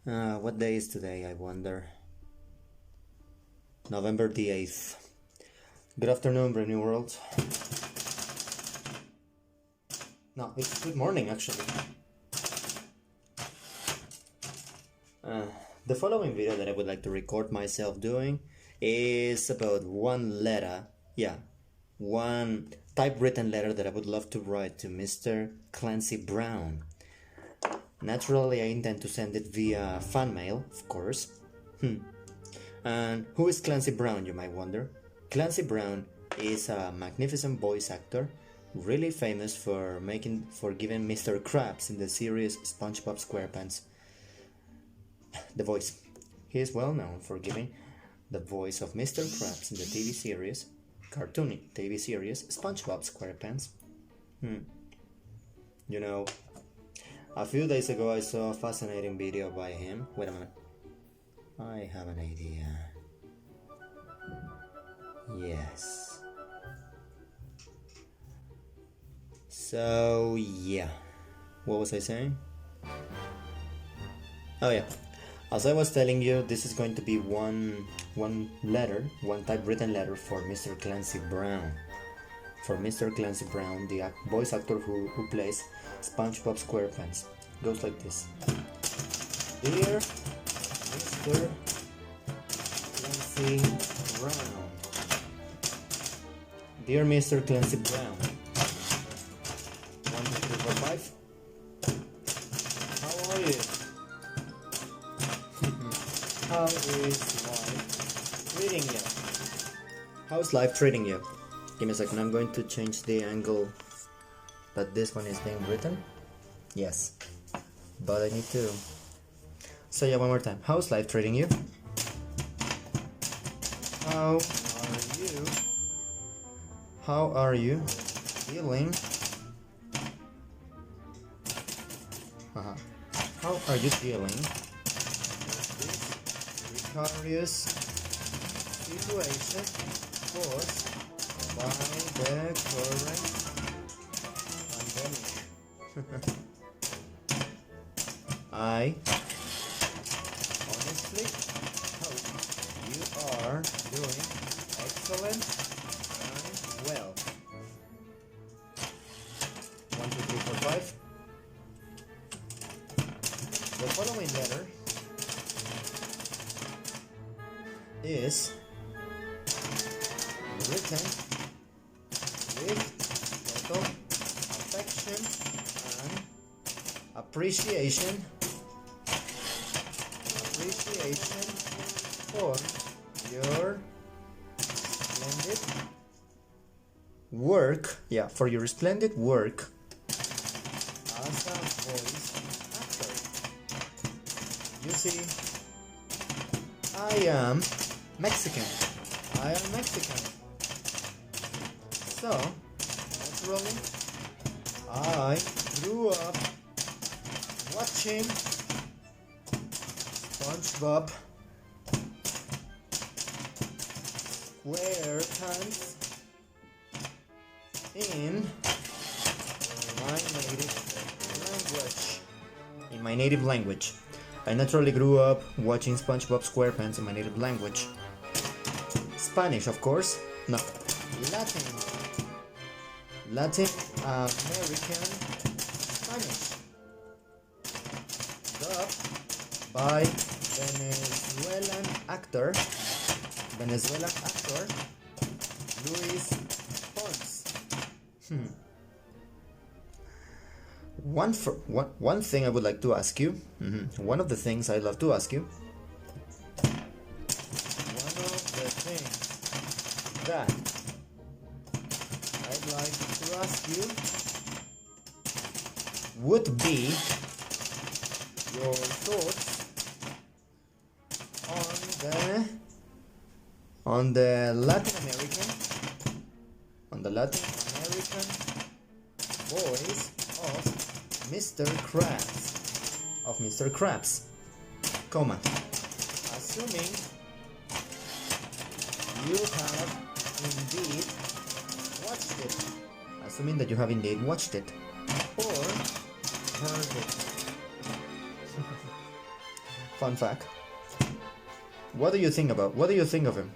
What day is today, I wonder? November the 8th. Good afternoon, brand new world. No, it's good morning, actually. The following video that I would like to record myself doing is about one letter, one typewritten letter that I would love to write to Mr. Clancy Brown. Naturally, I intend to send it via fan mail, of course. And who is Clancy Brown, you might wonder? Clancy Brown is a magnificent voice actor, really famous for giving Mr. Krabs in the series SpongeBob SquarePants the voice. He is well known for giving the voice of Mr. Krabs in the TV series, cartoony TV series SpongeBob SquarePants. You know, a few days ago I saw a fascinating video by him. Wait a minute. I have an idea. Yes. So, yeah. What was I saying? Oh, yeah. As I was telling you, this is going to be one typewritten letter for Mr. Clancy Brown. For Mr. Clancy Brown, the voice actor who plays SpongeBob SquarePants. Goes like this. Dear Mr. Clancy Brown. Dear Mr. Clancy Brown. 1, 2, 3, 4, 5. How are you? How is life treating you? How's life treating you? Give me a second, I'm going to change the angle that this one is being written. Yes, but I need to say it one more time. How's life treating you? How are you? How are you feeling? How are you feeling? Precarious situation caused by the current pandemic. I honestly hope you are doing excellent and well. 1, 2, 3, 4, 5. The following letter is written with total affection and appreciation for your splendid work, for your splendid work as a voice actor. You see, I am Mexican. So, naturally, I grew up watching SpongeBob SquarePants in my native language. I naturally grew up watching SpongeBob SquarePants in my native language. Spanish, of course. No, Latin American Spanish. Dubbed by Venezuelan actor Luis Pons. One thing I would like to ask you. One of the things I love to ask you. One of the things that I'd like to ask you would be your thoughts on the Latin American voice of Mr. Krabs, comma, assuming you have indeed watched it, or heard it. Fun fact. What do you think of him? What do you think of him?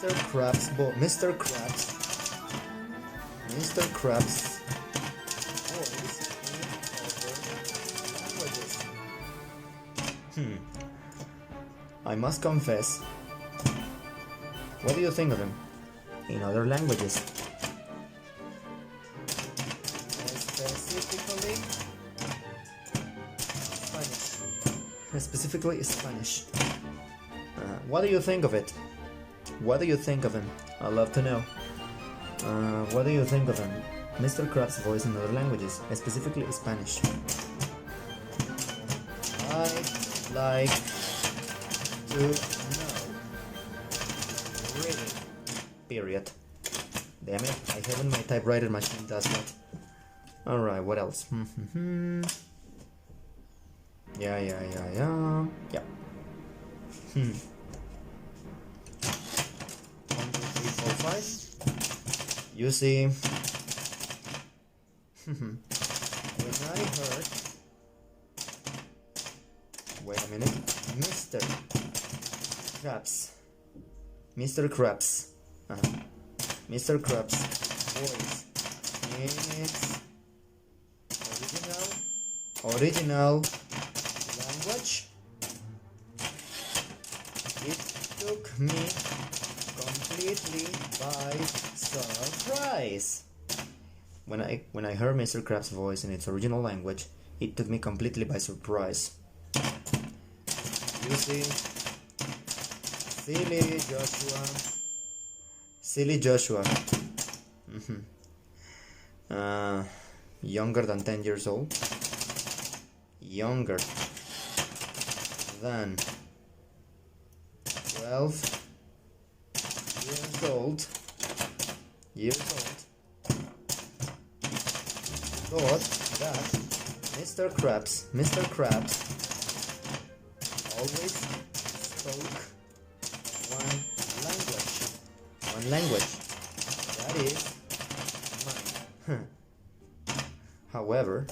Mr. Krabs, Mr. Krabs voice in other languages. I must confess. What do you think of him in other languages? Specifically Spanish. What do you think of it? What do you think of him? I'd love to know. What do you think of him? Mr. Krabs' voice in other languages, specifically Spanish. I'd like to know. Really? Period. Damn it, I haven't my typewriter machine does that. Alright, what else? Yeah. Yeah. 1, 2, 3, 4, 5. You see, when I heard, wait a minute, Mr. Krabs, Mr. Krabs voice in its original language, it took me completely by surprise. When I heard Mr. Krabs' voice in its original language, it took me completely by surprise. You see, silly Joshua, younger than 10 years old, younger than 12 years old, thought that Mr. Krabs always spoke one language, that is mine. However,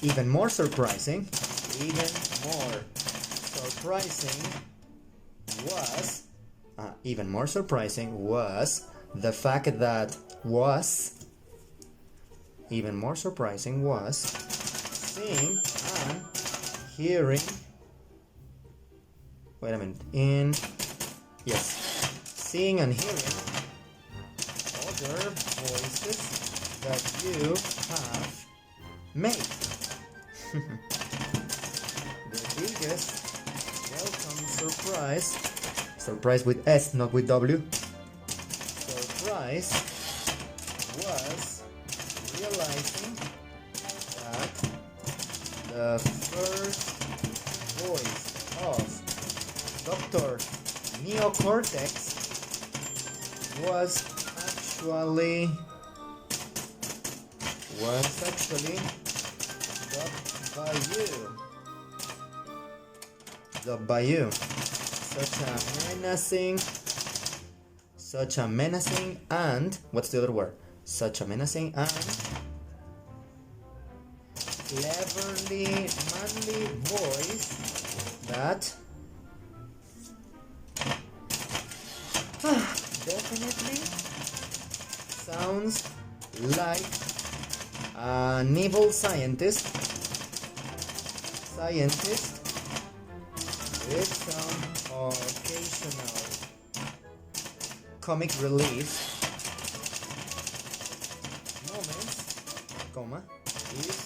even more surprising was the fact that seeing and hearing. Wait a minute. Seeing and hearing other voices that you have made. The biggest welcome surprise with S, not with W, surprise was realizing that the first voice of Dr. Neocortex was actually dubbed by you. Such a menacing and what's the other word? Such a menacing and cleverly manly voice that definitely sounds like an evil scientist with some occasional comic relief moments, is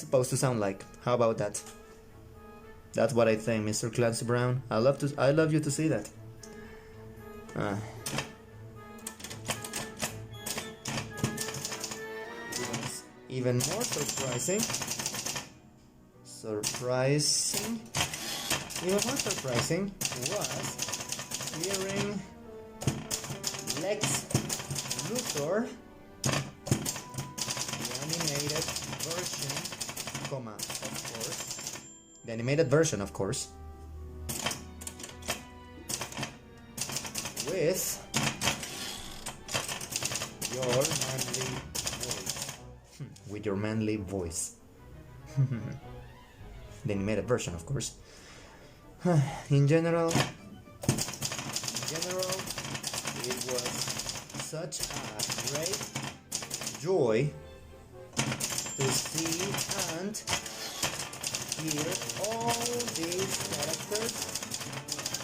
supposed to sound like. How about that? That's what I think, Mr. Clancy Brown. I love you to see that. Even more surprising was hearing Lex Luthor, the animated version, of course, with your manly voice. With your manly voice. The animated version, of course. In general, it was such a great joy to see and hear all these characters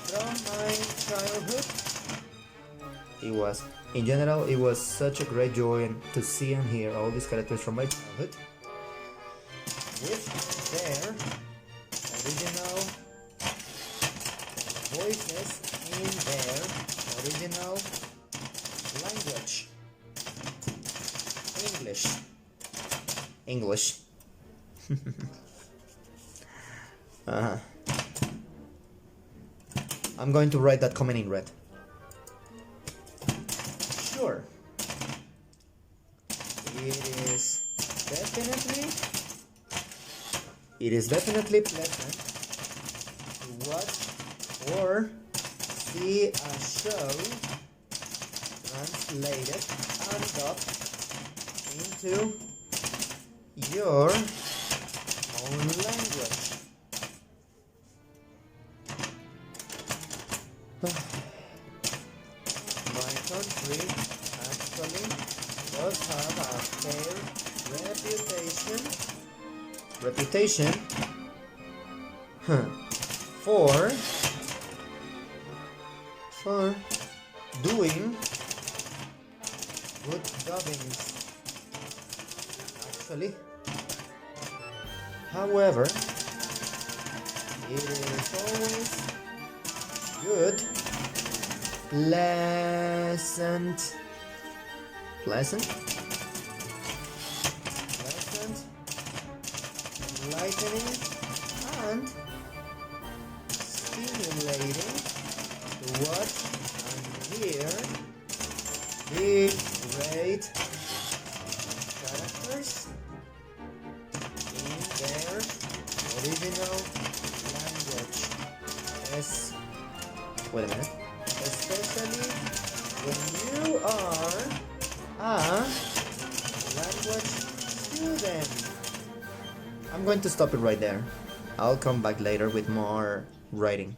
from my childhood. In general, it was such a great joy to see and hear all these characters from my childhood with their original voices in their original language. English. I'm going to write that comment in red. Sure. It is definitely pleasant to watch or see a show translated and dubbed into your own language. My country actually does have a fair reputation for doing good dubbings. Actually, however, it is always good, pleasant, enlightening, and stimulating to watch and hear these great characters in their original language. Wait a minute. Especially when you are a language student. I'm going to stop it right there. I'll come back later with more writing.